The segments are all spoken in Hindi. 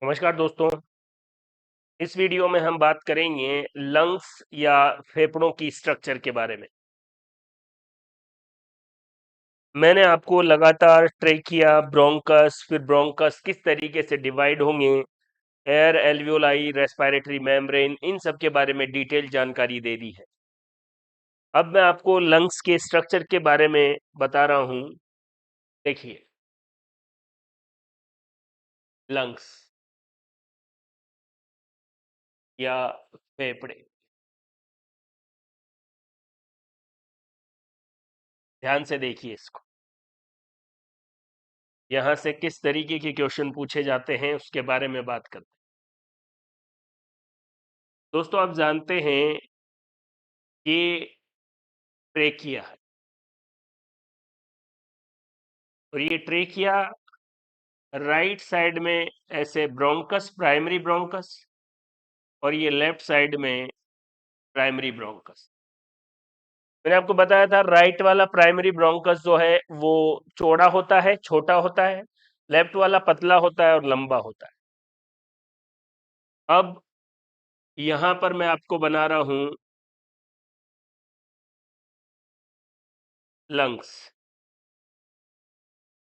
नमस्कार दोस्तों। इस वीडियो में हम बात करेंगे लंग्स या फेफड़ों की स्ट्रक्चर के बारे में। मैंने आपको लगातार ट्रेकिया, ब्रोंकस, फिर ब्रोंकस किस तरीके से डिवाइड होंगे, एयर एल्वियोलाई, रेस्पिरेटरी मेम्ब्रेन, इन सब के बारे में डिटेल जानकारी दे दी है। अब मैं आपको लंग्स के स्ट्रक्चर के बारे में बता रहा हूं। देखिए, लंग्स या फेफड़े, ध्यान से देखिए इसको। यहां से किस तरीके के क्वेश्चन पूछे जाते हैं उसके बारे में बात करते हैं। दोस्तों, आप जानते हैं कि ट्रेकिया है, और ये ट्रेकिया राइट साइड में ऐसे ब्रोंकस, प्राइमरी ब्रोंकस, और ये लेफ्ट साइड में प्राइमरी ब्रोंकस। मैंने आपको बताया था राइट वाला प्राइमरी ब्रोंकस जो है वो चौड़ा होता है, छोटा होता है। लेफ्ट वाला पतला होता है और लंबा होता है। अब यहां पर मैं आपको बना रहा हूं लंग्स।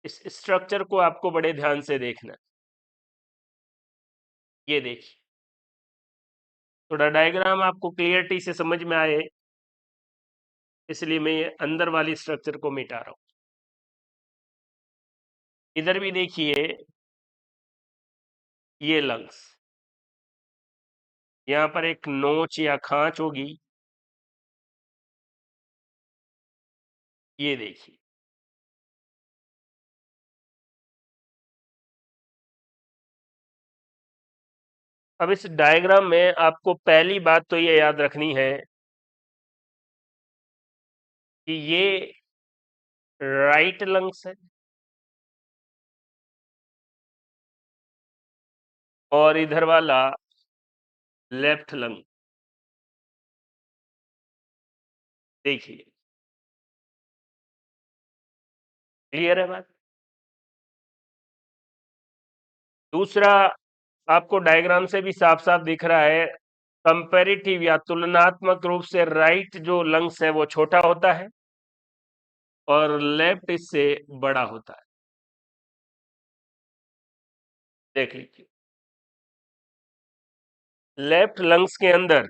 इस स्ट्रक्चर को आपको बड़े ध्यान से देखना है। ये देखिए, थोड़ा डायग्राम आपको क्लियरिटी से समझ में आए, इसलिए मैं ये अंदर वाली स्ट्रक्चर को मिटा रहा हूं। इधर भी देखिए, ये लंग्स, यहाँ पर एक नोच या खांच होगी। ये देखिए, अब इस डायग्राम में आपको पहली बात तो ये याद रखनी है कि ये राइट लंग्स है और इधर वाला लेफ्ट लंग। देखिए, क्लियर है बात। दूसरा, आपको डायग्राम से भी साफ साफ दिख रहा है, कंपैरेटिव या तुलनात्मक रूप से राइट जो लंग्स है वो छोटा होता है और लेफ्ट इससे बड़ा होता है। देख लीजिए, लेफ्ट लंग्स के अंदर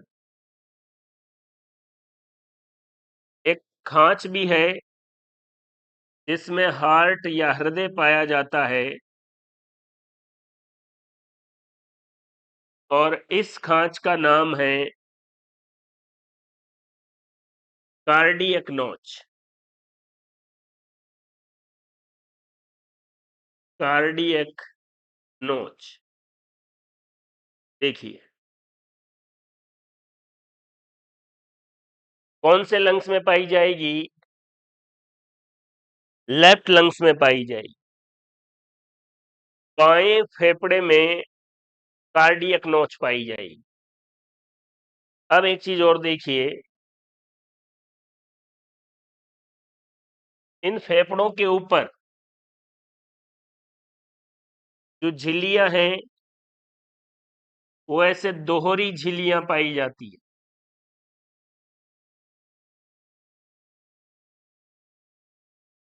एक खांच भी है जिसमें हार्ट या हृदय पाया जाता है, और इस खांच का नाम है कार्डियक नोच। कार्डियक नोच, देखिए, कौन से लंग्स में पाई जाएगी? लेफ्ट लंग्स में पाई जाएगी। बाएं फेफड़े में कार्डियक नोच पाई जाएगी। अब एक चीज और देखिए, इन फेफड़ों के ऊपर जो झिल्लियां हैं वो ऐसे दोहरी झिल्लियां पाई जाती है।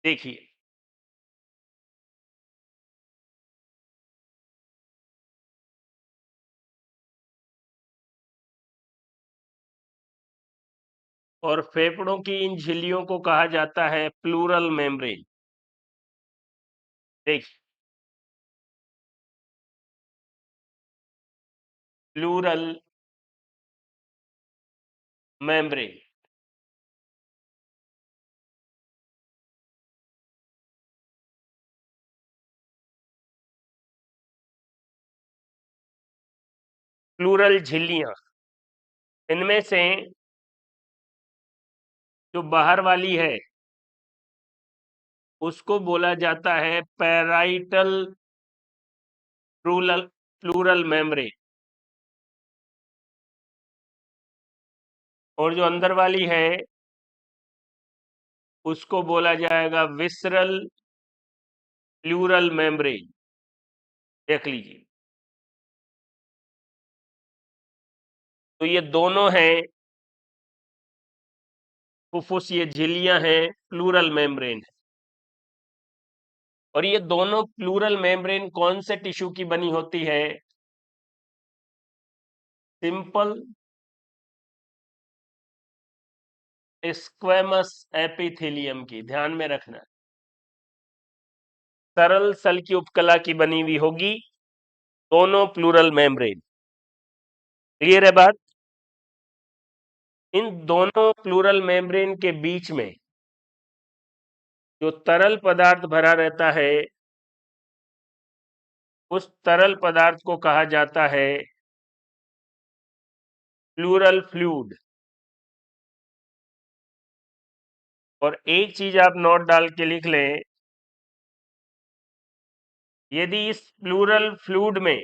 देखिए, और फेफड़ों की इन झिल्लियों को कहा जाता है प्लूरल मेम्ब्रेन। देखिए, प्लूरल मेम्ब्रेन। प्लूरल झिल्लियां, इनमें से जो बाहर वाली है उसको बोला जाता है पैराइटल प्लूरल प्लूरल मेम्ब्रेन, और जो अंदर वाली है उसको बोला जाएगा विसरल प्लूरल मेम्ब्रेन। देख लीजिए, तो ये दोनों हैं फुफ्फुस, ये झिल्लियां हैं प्लूरल मेम्ब्रेन है। और ये दोनों प्लूरल मेम्ब्रेन कौन से टिश्यू की बनी होती है? सिंपल स्क्वेमस एपिथेलियम की, ध्यान में रखना। सरल सल की उपकला की बनी हुई होगी दोनों प्लूरल मेम्ब्रेन। क्लियर है बात? इन दोनों प्लूरल मेम्ब्रेन के बीच में जो तरल पदार्थ भरा रहता है, उस तरल पदार्थ को कहा जाता है प्लूरल फ्लूइड। और एक चीज आप नोट डाल के लिख लें, यदि इस प्लूरल फ्लूइड में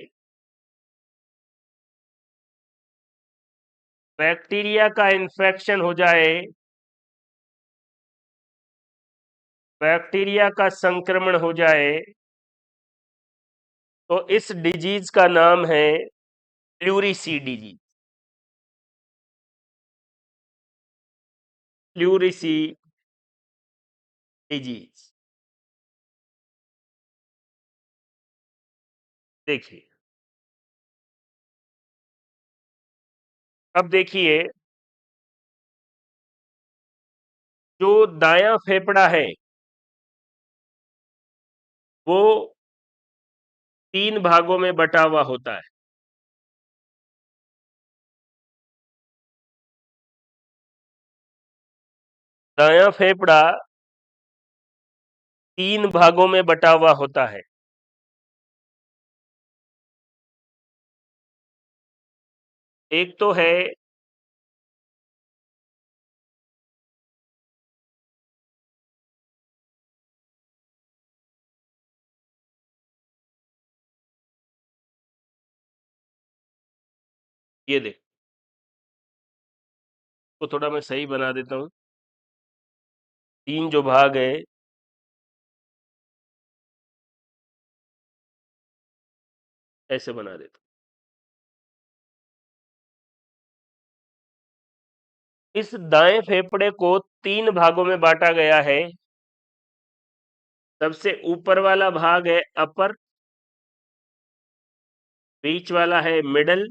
बैक्टीरिया का इन्फेक्शन हो जाए, बैक्टीरिया का संक्रमण हो जाए, तो इस डिजीज का नाम है प्लूरिसी डिजीज। Pleurisy disease. देखिए, अब देखिए, जो दायां फेफड़ा है वो 3 भागों में बटा हुआ होता है। दायां फेफड़ा 3 भागों में बटा हुआ होता है। एक तो है ये देख, तो थोड़ा मैं सही बना देता हूं। 3 जो भाग है, ऐसे बना देता हूं। इस दाएं फेफड़े को 3 भागों में बांटा गया है। सबसे ऊपर वाला भाग है अपर, बीच वाला है मिडल,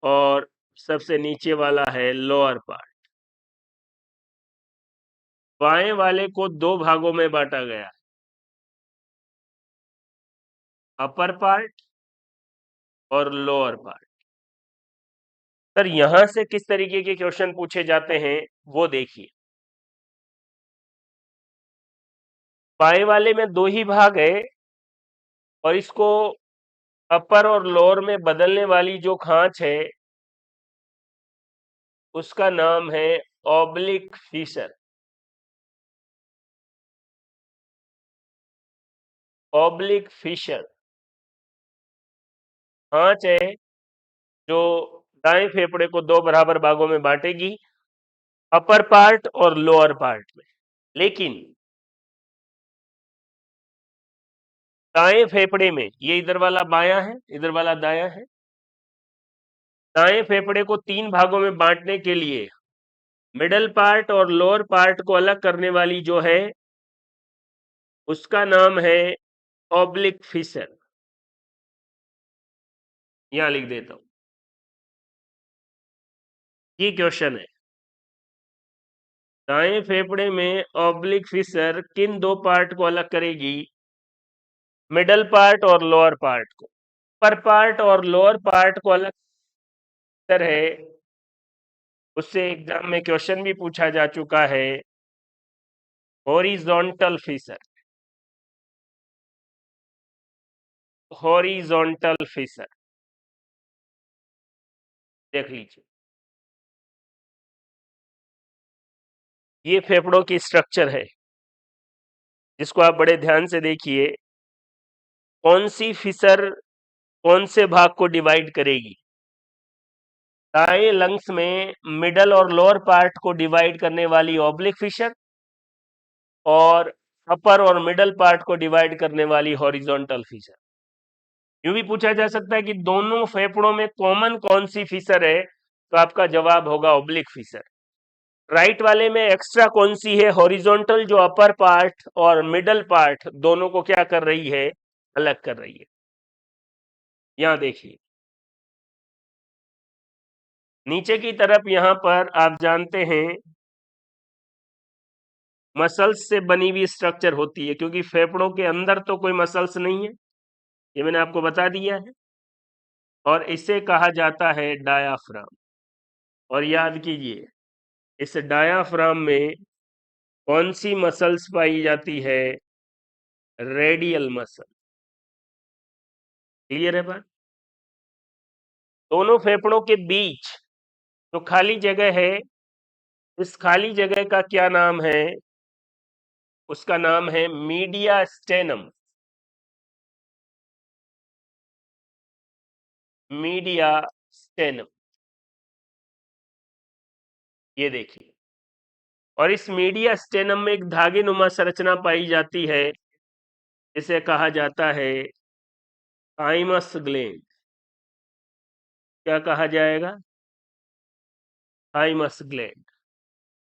और सबसे नीचे वाला है लोअर पार्ट। बाएं वाले को 2 भागों में बांटा गया है, अपर पार्ट और लोअर पार्ट। सर यहां से किस तरीके के क्वेश्चन पूछे जाते हैं वो देखिए। बाएं वाले में 2 ही भाग है, और इसको अपर और लोअर में बदलने वाली जो खांच है उसका नाम है ऑब्लिक फिशर। ऑब्लिक फिशर खांच है जो दाएं फेफड़े को 2 बराबर भागों में बांटेगी, अपर पार्ट और लोअर पार्ट में। लेकिन दाएं फेफड़े में, ये इधर वाला बायां है, इधर वाला दायां है, दाएं फेफड़े को 3 भागों में बांटने के लिए मिडल पार्ट और लोअर पार्ट को अलग करने वाली जो है उसका नाम है ऑब्लिक फिशर। यहां लिख देता हूं, ये क्वेश्चन है। दाएं फेफड़े में ऑब्लिक फिशर किन 2 पार्ट को अलग करेगी? मिडल पार्ट और लोअर पार्ट को। अपर पार्ट और लोअर पार्ट को अलग है, उससे एग्जाम में क्वेश्चन भी पूछा जा चुका है, हॉरिजॉन्टल फिशर। हॉरिजॉन्टल फिशर देख लीजिए। ये फेफड़ों की स्ट्रक्चर है जिसको आप बड़े ध्यान से देखिए। कौन सी फिशर कौन से भाग को डिवाइड करेगी? दाएं लंग्स में मिडल और लोअर पार्ट को डिवाइड करने वाली ऑब्लिक फिशर, और अपर और मिडल पार्ट को डिवाइड करने वाली हॉरिजॉन्टल फिशर। यूं भी पूछा जा सकता है कि दोनों फेफड़ों में कॉमन कौन सी फीसर है, तो आपका जवाब होगा ऑब्लिक फीसर। राइट वाले में एक्स्ट्रा कौन सी है, हॉरिजॉन्टल, जो अपर पार्ट और मिडल पार्ट दोनों को क्या कर रही है, अलग कर रही है। यहां देखिए नीचे की तरफ, यहां पर आप जानते हैं मसल्स से बनी हुई स्ट्रक्चर होती है, क्योंकि फेफड़ों के अंदर तो कोई मसल्स नहीं है, ये मैंने आपको बता दिया है, और इसे कहा जाता है डायाफ्राम। और याद कीजिए इस डायाफ्राम में कौन सी मसल्स पाई जाती है, रेडियल मसल। क्लियर है बात? दोनों फेफड़ों के बीच जो खाली जगह है, इस खाली जगह का क्या नाम है, उसका नाम है मीडिया स्टेनम। मीडिया स्टेनम, ये देखिए। और इस मीडिया स्टेनम में एक धागे नुमा संरचना पाई जाती है, इसे कहा जाता है थाइमस ग्लैंड। क्या कहा जाएगा, थाइमस ग्लैंड।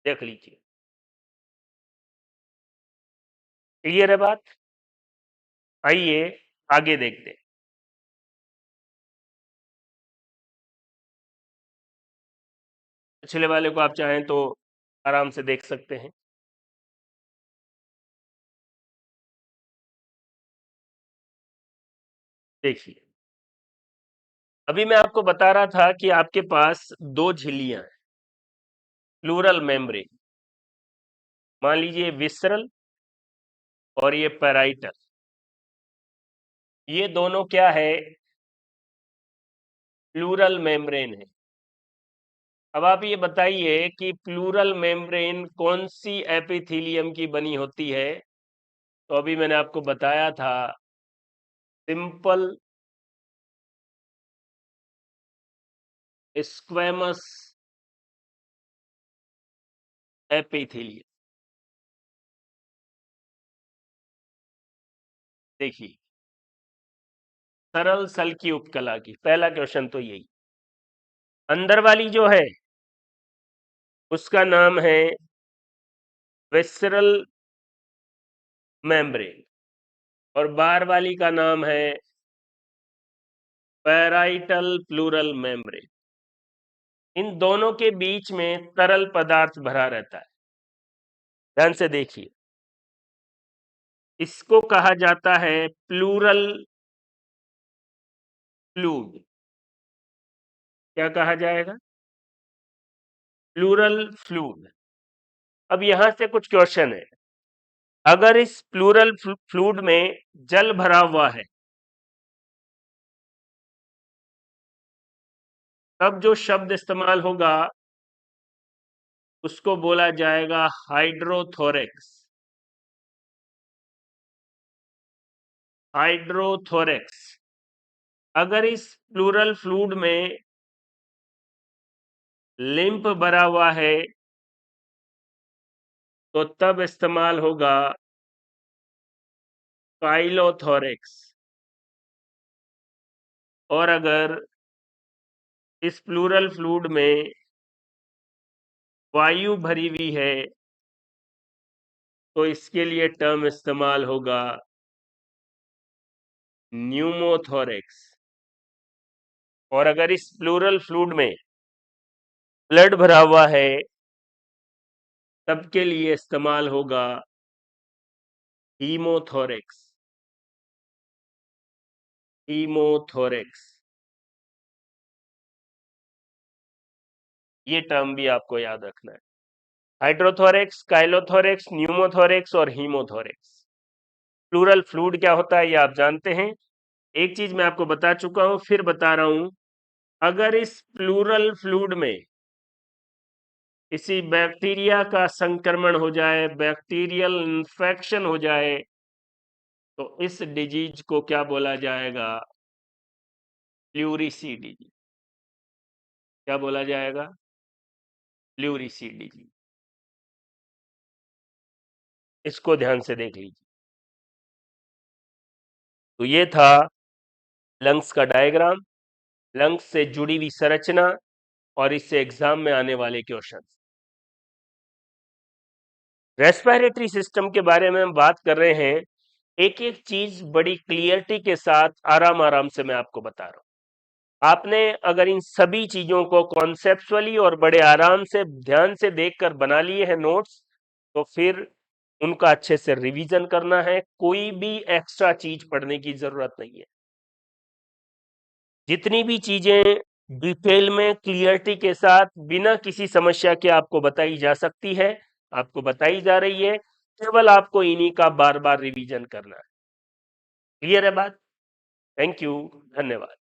देख लीजिए, क्लियर है बात? आइए आगे देखते हैं। पिछले वाले को आप चाहें तो आराम से देख सकते हैं। देखिए अभी मैं आपको बता रहा था कि आपके पास दो झिल्लियां हैं, प्लूरल मेम्ब्रेन। मान लीजिए विसरल और ये पैराइटल, ये दोनों क्या है, प्लूरल मेम्ब्रेन है। अब आप ये बताइए कि प्लूरल मेम्ब्रेन कौन सी एपिथेलियम की बनी होती है, तो अभी मैंने आपको बताया था सिंपल स्क्वेमस एपिथेलियम। देखिए सरल सल की उपकला की पहला क्वेश्चन तो यही। अंदर वाली जो है उसका नाम है विसरल मेम्ब्रेन, और बाहर वाली का नाम है पैराइटल प्लूरल मेम्ब्रेन। इन दोनों के बीच में तरल पदार्थ भरा रहता है। ध्यान से देखिए, इसको कहा जाता है प्लूरल फ्लूइड। क्या कहा जाएगा, प्लूरल फ्लूइड। अब यहां से कुछ क्वेश्चन है। अगर इस प्लूरल फ्लूइड में जल भरा हुआ है, तब जो शब्द इस्तेमाल होगा उसको बोला जाएगा हाइड्रोथोरेक्स। हाइड्रोथोरेक्स। अगर इस प्लूरल फ्लूइड में लिम्फ भरा हुआ है, तो तब इस्तेमाल होगा काइलोथोरेक्स। और अगर इस प्लूरल फ्लूइड में वायु भरी हुई है, तो इसके लिए टर्म इस्तेमाल होगा न्यूमोथोरेक्स। और अगर इस प्लूरल फ्लूइड में ब्लड भरा हुआ है, तब के लिए इस्तेमाल होगा हीमोथोरेक्स। हीमोथोरेक्स, ये टर्म भी आपको याद रखना है। हाइड्रोथोरेक्स, काइलोथोरेक्स, न्यूमोथोरेक्स और हीमोथोरेक्स। प्लूरल फ्लूइड क्या होता है ये आप जानते हैं। एक चीज मैं आपको बता चुका हूं, फिर बता रहा हूं। अगर इस प्लूरल फ्लूइड में किसी बैक्टीरिया का संक्रमण हो जाए, बैक्टीरियल इन्फेक्शन हो जाए, तो इस डिजीज को क्या बोला जाएगा, प्लूरिसी डिजीज। क्या बोला जाएगा, प्लूरिसी डिजीज। इसको ध्यान से देख लीजिए। तो ये था लंग्स का डायग्राम, लंग्स से जुड़ी हुई संरचना और इससे एग्जाम में आने वाले क्वेश्चन। रेस्पिरेटरी सिस्टम के बारे में हम बात कर रहे हैं। एक एक चीज बड़ी क्लियरिटी के साथ आराम आराम से मैं आपको बता रहा हूं। आपने अगर इन सभी चीजों को कॉन्सेप्चुअली और बड़े आराम से ध्यान से देखकर बना लिए हैं नोट्स, तो फिर उनका अच्छे से रिवीजन करना है। कोई भी एक्स्ट्रा चीज पढ़ने की जरूरत नहीं है। जितनी भी चीजें डिटेल में क्लियरिटी के साथ बिना किसी समस्या के आपको बताई जा सकती है, आपको बताई जा रही है। केवल आपको इन्हीं का बार बार रिवीजन करना है। क्लियर है बात? थैंक यू, धन्यवाद।